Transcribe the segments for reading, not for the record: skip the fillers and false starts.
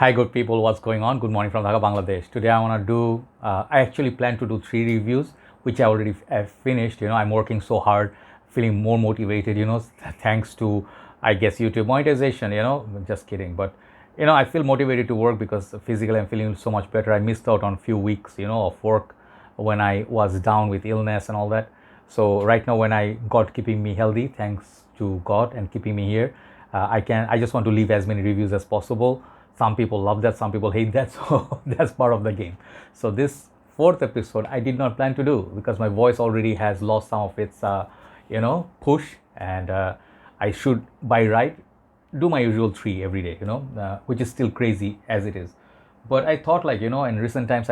Hi, good people. What's going on? Good morning from Dhaka, Bangladesh. Today, I want to do. I actually plan to do 3 reviews, which I already have finished. I'm working so hard, feeling more motivated. Thanks to, I guess, YouTube monetization. Just kidding. But I feel motivated to work because physically I'm feeling so much better. I missed out on a few weeks, of work when I was down with illness and all that. So right now, when I got keeping me healthy, thanks to God and keeping me here, I just want to leave as many reviews as possible. Some people love that, some people hate that, so that's part of the game. So this fourth episode I did not plan to do because my voice already has lost some of its push, and I should by right do my usual 3 every day, which is still crazy as it is. But I thought, like, in recent times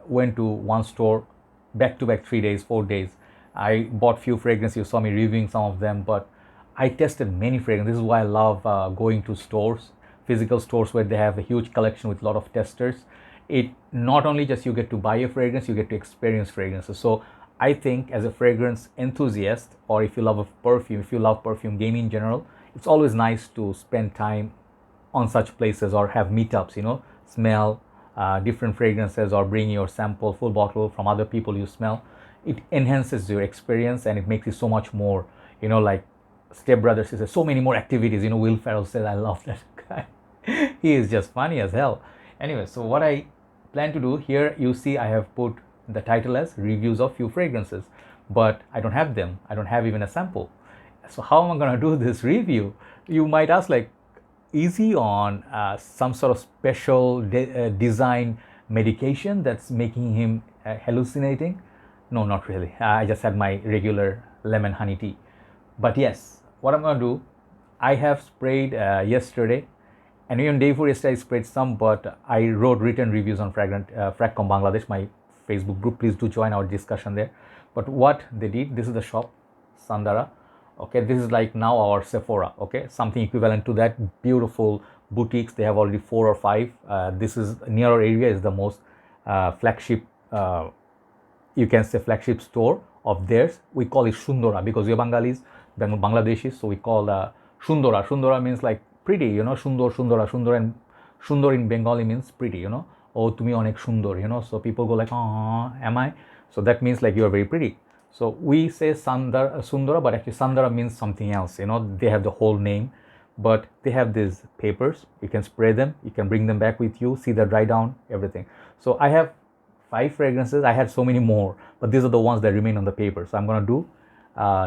went to one store back to back 3 days, 4 days. I bought few fragrances. You saw me reviewing some of them, but I tested many fragrances. This is why I love going to stores, physical stores where they have a huge collection with a lot of testers. It not only just you get to buy a fragrance, you get to experience fragrances. So I think as a fragrance enthusiast, or if you love a perfume, if you love perfume game in general, it's always nice to spend time on such places or have meetups, smell different fragrances or bring your sample full bottle from other people you smell. It enhances your experience and it makes it so much more, like Step Brothers says, so many more activities. Will Ferrell says, I love that guy. He is just funny as hell. Anyway, so what I plan to do here, you see I have put the title as reviews of few fragrances, but I don't have them. I don't have even a sample. So how am I going to do this review? You might ask, like, easy on some sort of special design medication that's making him hallucinating? No, not really. I just had my regular lemon honey tea. But yes, what I'm going to do, I have sprayed yesterday, and even day before yesterday I sprayed some, but I wrote written reviews on Fragcomm Bangladesh, my Facebook group. Please do join our discussion there. But what they did, this is the shop, Sandara. Okay, this is like now our Sephora. Okay, something equivalent to that. Beautiful boutiques. They have already 4 or 5. This is near our area, is the most flagship, you can say flagship store of theirs. We call it Shundora because we are Bengalis, Bangladeshis, so we call Shundora. Shundora means like pretty, Shundor, Shundora, Shundor, and Shundor in Bengali means pretty, Oh, tumi onek shundor, so people go like, oh, am I? So that means like you are very pretty. So we say Sundara, but actually Sandara means something else. They have the whole name, but they have these papers. You can spray them. You can bring them back with you. See the dry down, everything. So I have 5 fragrances. I had so many more, but these are the ones that remain on the paper. So I'm gonna do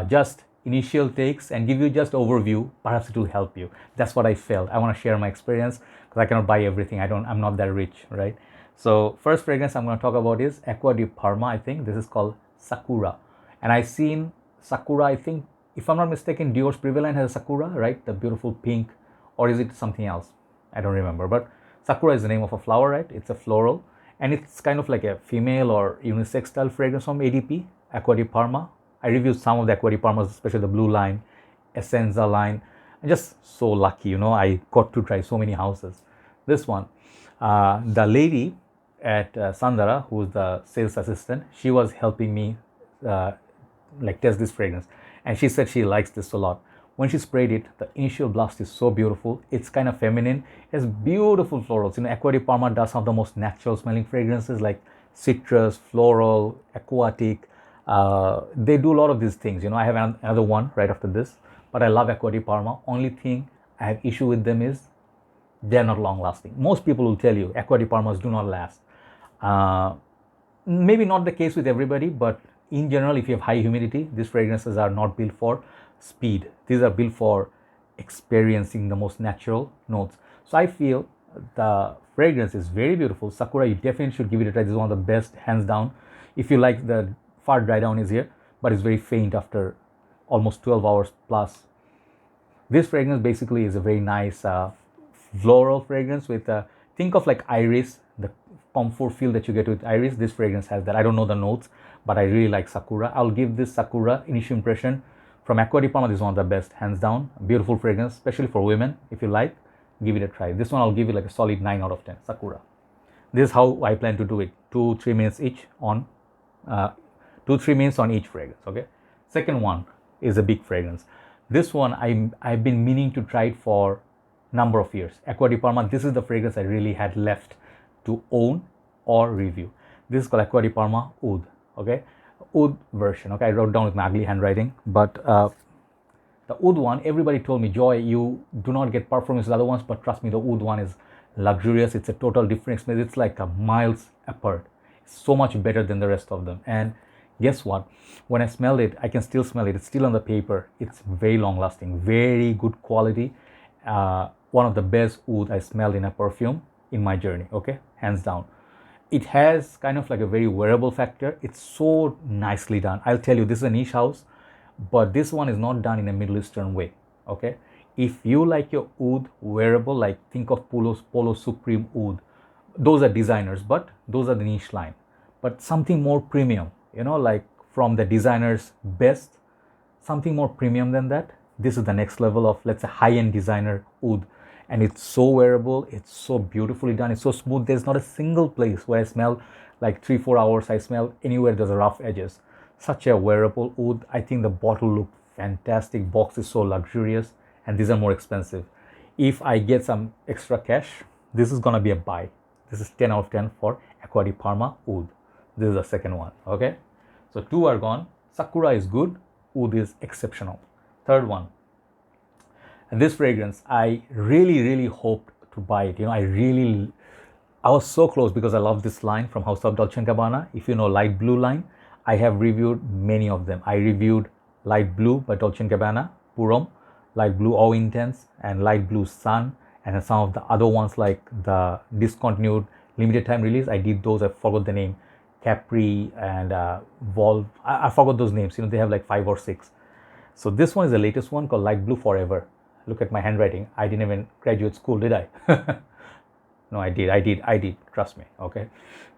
just initial takes and give you just overview. Perhaps it will help you. That's what I felt. I want to share my experience because I cannot buy everything. I'm not that rich, right? So first fragrance I'm going to talk about is Acqua di Parma. I think this is called Sakura. And I've seen Sakura, I think, if I'm not mistaken, Dior's Prevalent has a Sakura, right? The beautiful pink, or is it something else? I don't remember. But Sakura is the name of a flower, right? It's a floral, and it's kind of like a female or unisex style fragrance from ADP, Acqua di Parma. I reviewed some of the Acqua di Parmas, especially the blue line, Essenza line. I'm just so lucky, I got to try so many houses. This one, the lady at Sandara, who's the sales assistant, she was helping me like test this fragrance, and she said she likes this a lot. When she sprayed it, the initial blast is so beautiful. It's kind of feminine. It has beautiful florals. Acqua di Parma does some of the most natural smelling fragrances like citrus, floral, aquatic. They do a lot of these things. I have another one right after this, but I love Acqua di Parma. Only thing I have issue with them is they're not long lasting. Most people will tell you Acqua di Parmas do not last. Maybe not the case with everybody, but in general, if you have high humidity, these fragrances are not built for speed. These are built for experiencing the most natural notes. So I feel the fragrance is very beautiful. Sakura, you definitely should give it a try. This is one of the best, hands down. If you like, the far dry down is here, but it's very faint after almost 12 hours plus. This fragrance basically is a very nice floral fragrance with think of like iris, the comfort feel that you get with iris. This fragrance has that. I don't know the notes, but I really like Sakura. I'll give this Sakura initial impression from Acqua di Parma. This is one of the best, hands down. Beautiful fragrance, especially for women. If you like, give it a try. This one I'll give it like a solid 9 out of 10. Sakura. This is how I plan to do it. 2-3 minutes each on 2-3 minutes on each fragrance. Okay. Second one is a big fragrance. This one I've been meaning to try it for number of years. Acqua di Parma, this is the fragrance I really had left to own or review. This is called Acqua di Parma Oud, okay? Oud version, okay? I wrote down with my ugly handwriting, but the Oud one, everybody told me, Joy, you do not get performance with other ones, but trust me, the Oud one is luxurious. It's a total different experience. It's like a miles apart. It's so much better than the rest of them. And guess what? When I smelled it, I can still smell it. It's still on the paper. It's very long lasting, very good quality. One of the best oud I smelled in a perfume in my journey, okay? Hands down. It has kind of like a very wearable factor. It's so nicely done. I'll tell you, this is a niche house, but this one is not done in a Middle Eastern way, okay? If you like your oud wearable, like think of Polo Supreme oud, those are designers, but those are the niche line. But something more premium, you know, like from the designer's best, something more premium than that. This is the next level of, let's say, high-end designer oud. And it's so wearable, it's so beautifully done, it's so smooth. There's not a single place where I smell like 3-4 hours, I smell anywhere there's a rough edges. Such a wearable oud. I think the bottle looked fantastic, box is so luxurious, and these are more expensive. If I get some extra cash, this is gonna be a buy. This is 10 out of 10 for Acqua di Parma Oud. This is the second one, okay? So 2 are gone. Sakura is good, Oud is exceptional. Third one. And this fragrance, I really hoped to buy it. You know, I was so close because I love this line from House of Dolce & Gabbana. If you know light blue line, I have reviewed many of them. I reviewed light blue by Dolce & Gabbana, Purom, light blue Au Intense, and light blue Sun, and some of the other ones like the discontinued limited time release. I did those, I forgot the name, Capri and Volve. I forgot those names. You know, they have like 5 or 6. So this one is the latest one called Light Blue Forever. Look at my handwriting. I didn't even graduate school, did I? No, I did. Trust me, okay?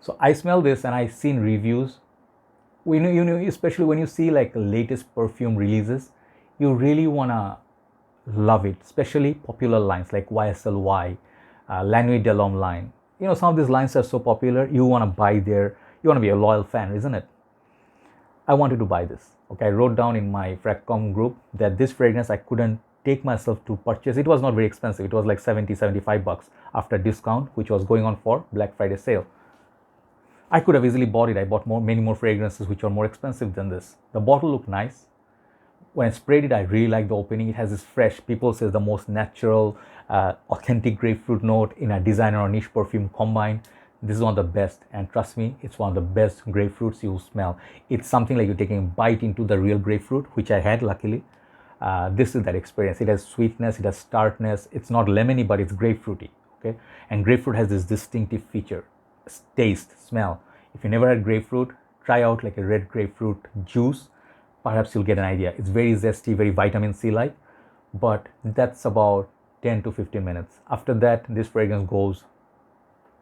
So I smell this and I've seen reviews. You know, especially when you see like latest perfume releases, you really wanna love it, especially popular lines like YSLY, La Nuit de l'Homme line. You know, some of these lines are so popular, you wanna buy there. You wanna be a loyal fan, isn't it? I wanted to buy this. Okay, I wrote down in my Fragcomm group that this fragrance I couldn't take myself to purchase. It was not very expensive. It was like 70-75 bucks after discount, which was going on for Black Friday sale. I could have easily bought it. I bought many more fragrances which are more expensive than this. The bottle looked nice. When I sprayed it, I really like the opening. It has this fresh, people say the most natural, authentic grapefruit note in a designer or niche perfume combined. This is one of the best, and trust me, it's one of the best grapefruits you smell. It's something like you're taking a bite into the real grapefruit, which I had luckily. This is that experience. It has sweetness, it has tartness. It's not lemony, but it's grapefruity, okay? And grapefruit has this distinctive feature, taste, smell. If you never had grapefruit, try out like a red grapefruit juice. Perhaps you'll get an idea. It's very zesty, very vitamin C-like, but that's about 10 to 15 minutes. After that, this fragrance goes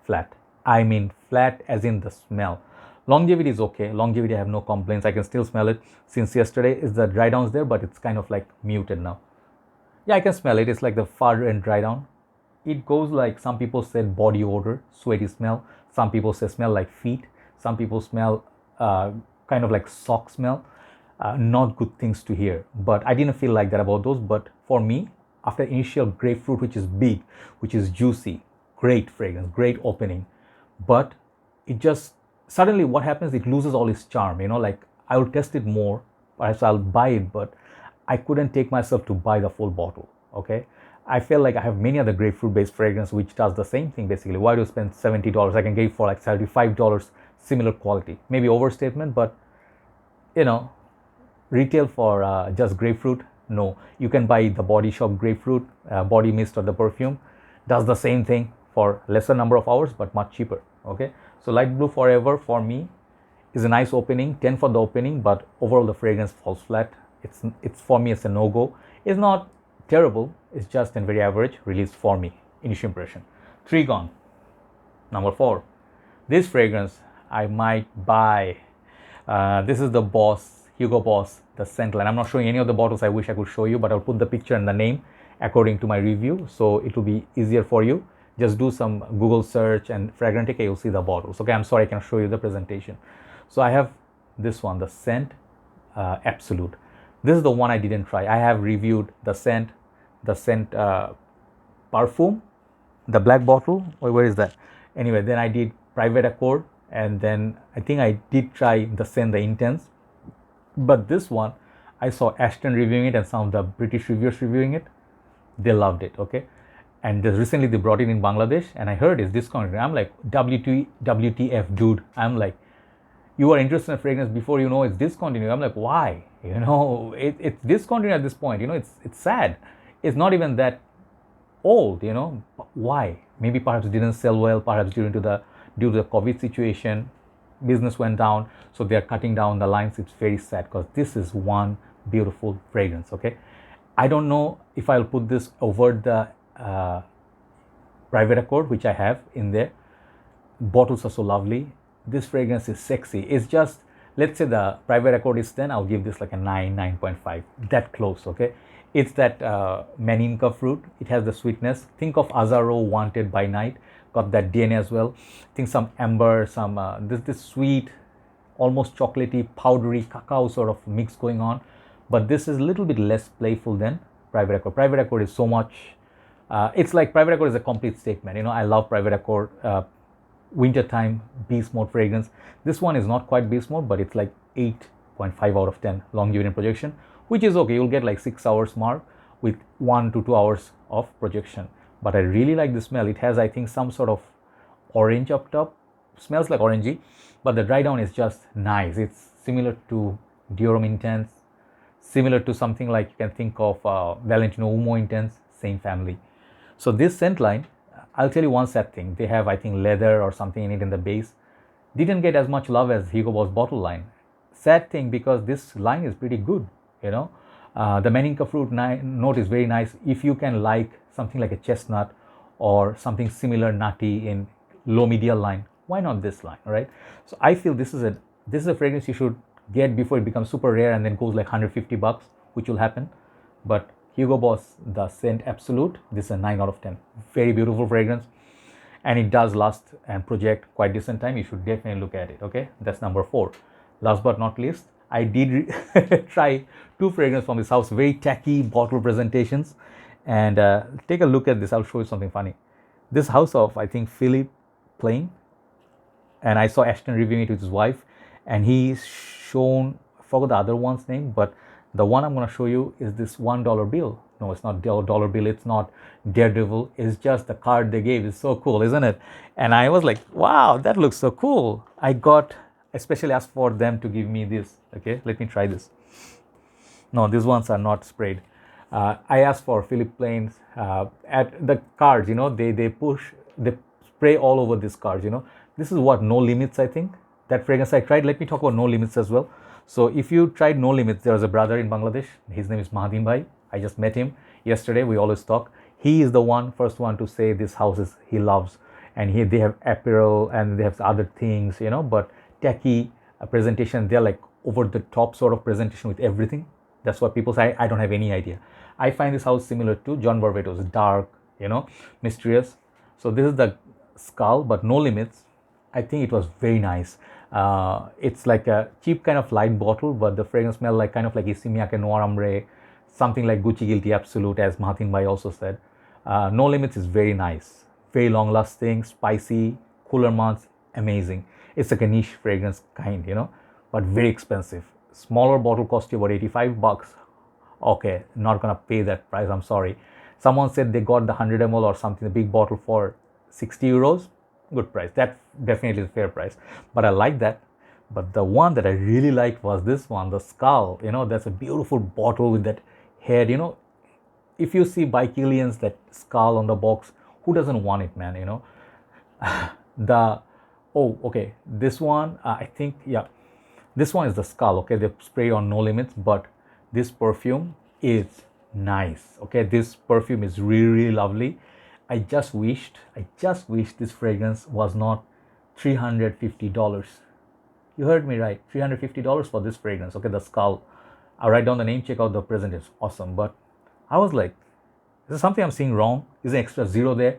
flat. I mean flat as in the smell. Longevity is okay. Longevity, I have no complaints. I can still smell it. Since yesterday, is the dry downs there, but it's kind of like muted now. Yeah, I can smell it. It's like the far end dry down. It goes like, some people said body odor, sweaty smell. Some people say smell like feet. Some people smell kind of like sock smell. Not good things to hear. But I didn't feel like that about those. But for me, after initial grapefruit, which is big, which is juicy, great fragrance, great opening. But it just, suddenly what happens, it loses all its charm, you know, like I will test it more, perhaps I'll buy it, but I couldn't take myself to buy the full bottle, okay? I feel like I have many other grapefruit based fragrance which does the same thing basically. Why do you spend $70? I can get it for like $75, similar quality. Maybe overstatement, but you know, retail for just grapefruit, no. You can buy the Body Shop grapefruit, body mist or the perfume, does the same thing for lesser number of hours, but much cheaper, okay? So Light Blue Forever for me is a nice opening, 10 for the opening, but overall the fragrance falls flat. It's for me, it's a no-go. It's not terrible, it's just a very average release for me, initial impression. 3 gone. Number 4. This fragrance I might buy. This is the Boss, Hugo Boss, the scent line. I'm not showing any of the bottles. I wish I could show you, but I'll put the picture and the name according to my review, so it will be easier for you. Just do some Google search and Fragrantica, you'll see the bottles. Okay, I'm sorry, I can show you the presentation. So I have this one, the scent Absolute. This is the one I didn't try. I have reviewed the scent Perfume, the black bottle. Where is that? Anyway, then I did Private Accord, and then I think I did try the scent, the Intense. But this one, I saw Ashton reviewing it and some of the British reviewers reviewing it. They loved it, okay? And recently they brought it in Bangladesh, and I heard it's discounted. I'm like, WTF, dude. I'm like, you are interested in a fragrance before you know it's discontinued. I'm like, why? It's discontinued at this point. It's sad. It's not even that old. Why? Maybe perhaps it didn't sell well. Perhaps due to the COVID situation, business went down. So they are cutting down the lines. It's very sad because this is one beautiful fragrance. Okay, I don't know if I'll put this over the Private Accord, which I have in there. Bottles are so lovely. This fragrance is sexy. It's just, let's say the Private Accord is 10, I'll give this like a 9.5, that close. Okay, it's that maninka fruit. It has the sweetness. Think of Azaro Wanted by Night, got that DNA as well. I think some amber, some this sweet, almost chocolatey, powdery cacao sort of mix going on, but this is a little bit less playful than Private Accord. Private Accord is so much, it's like Private Accord is a complete statement. I love Private Accord. Wintertime beast mode fragrance. This one is not quite beast mode, but it's like 8.5 out of 10 longevity and projection, which is okay. You'll get like 6 hours mark with 1 to 2 hours of projection. But I really like the smell. It has, I think, some sort of orange up top. Smells like orangey, but the dry down is just nice. It's similar to Dior Intense, similar to something like you can think of Valentino Uomo Intense, same family. So this scent line, I'll tell you one sad thing. They have, I think, leather or something in it in the base. Didn't get as much love as Hugo Boss bottle line. Sad thing, because this line is pretty good. The maninka fruit note is very nice. If you can like something like a chestnut or something similar nutty in low medial line, why not this line, right? So I feel this is a fragrance you should get before it becomes super rare and then goes like $150, which will happen. But Hugo Boss, the scent Absolute, this is a 9 out of 10. Very beautiful fragrance, and it does last and project quite decent time. You should definitely look at it. Okay, that's number 4. Last but not least, I did try 2 fragrances from this house, very tacky bottle presentations, and take a look at this. I'll show you something funny. This house of, I think, Philipp, Plein, and I saw Ashton reviewing it with his wife, and he's shown, I forgot the other one's name, but the one I'm going to show you is this $1 bill. No, it's not dollar bill. It's not Daredevil. It's just the card they gave. It's so cool, isn't it? And I was like, wow, that looks so cool. I especially asked for them to give me this. Okay, let me try this. No, these ones are not sprayed. I asked for Philipp Plain's at the cards. They spray all over these cards. This is what No Limits, I think. That fragrance I tried. Let me talk about No Limits as well. So if you tried No Limits, there was a brother in Bangladesh. His name is Mahadim Bhai. I just met him yesterday. We always talk. He is the first one to say this house he loves, and they have apparel and they have other things, but tacky presentation. They're like over the top sort of presentation with everything. That's what people say. I don't have any idea. I find this house similar to John Barbato's, dark, mysterious. So this is the skull, but No Limits. I think it was very nice. It's like a cheap kind of light bottle, but the fragrance smell like kind of like Isimiake Noir Ambre, something like Gucci Guilty Absolute, as Mahatin Bhai also said. No Limits is very nice, very long lasting, spicy, cooler months, amazing. It's like a niche fragrance kind, but very expensive. Smaller bottle cost you about $85. Okay, not gonna pay that price, I'm sorry. Someone said they got the 100 ml or something, the big bottle, for 60 euros. Good price. That definitely is a fair price, but I like that. But the one that I really liked was this one, the skull. That's a beautiful bottle with that head. If you see by Killian's that skull on the box, who doesn't want it, man? Okay, this one, I think, yeah, this one is the skull. Okay, they spray on No Limits, but this perfume is nice. Okay, this perfume is really, really lovely. I just wished this fragrance was not $350. You heard me right, $350 for this fragrance. Okay, the skull. I'll write down the name, check out the present, it's awesome. But I was like, is there something I'm seeing wrong? Is an extra zero there?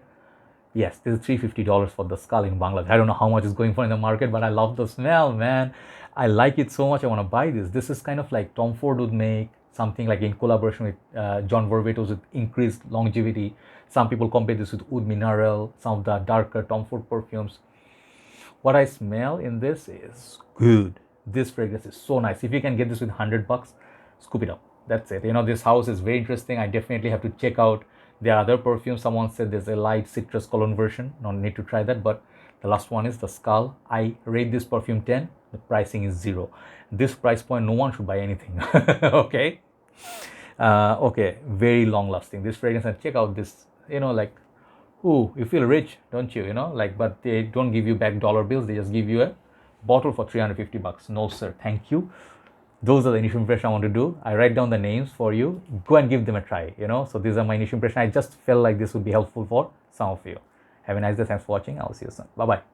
Yes, this is $350 for the skull in Bangladesh. I don't know how much it's going for in the market, but I love the smell, man. I like it so much, I want to buy this. This is kind of like Tom Ford would make, something like in collaboration with John Vervatos with increased longevity. Some people compare this with Oud Mineral, some of the darker Tom Ford perfumes. What I smell in this is good. This fragrance is so nice. If you can get this with $100, scoop it up. That's it. This house is very interesting. I definitely have to check out their other perfumes. Someone said there's a light citrus cologne version. No need to try that. But the last one is the Skull. I rate this perfume 10. The pricing is 0. This price point, no one should buy anything. Okay. Okay. Very long lasting. This fragrance, and check out this. Like, ooh, you feel rich, don't you? But they don't give you back dollar bills. They just give you a bottle for $350. No, sir. Thank you. Those are the initial impression I want to do. I write down the names for you. Go and give them a try, So these are my initial impression. I just felt like this would be helpful for some of you. Have a nice day. Thanks for watching. I'll see you soon. Bye-bye.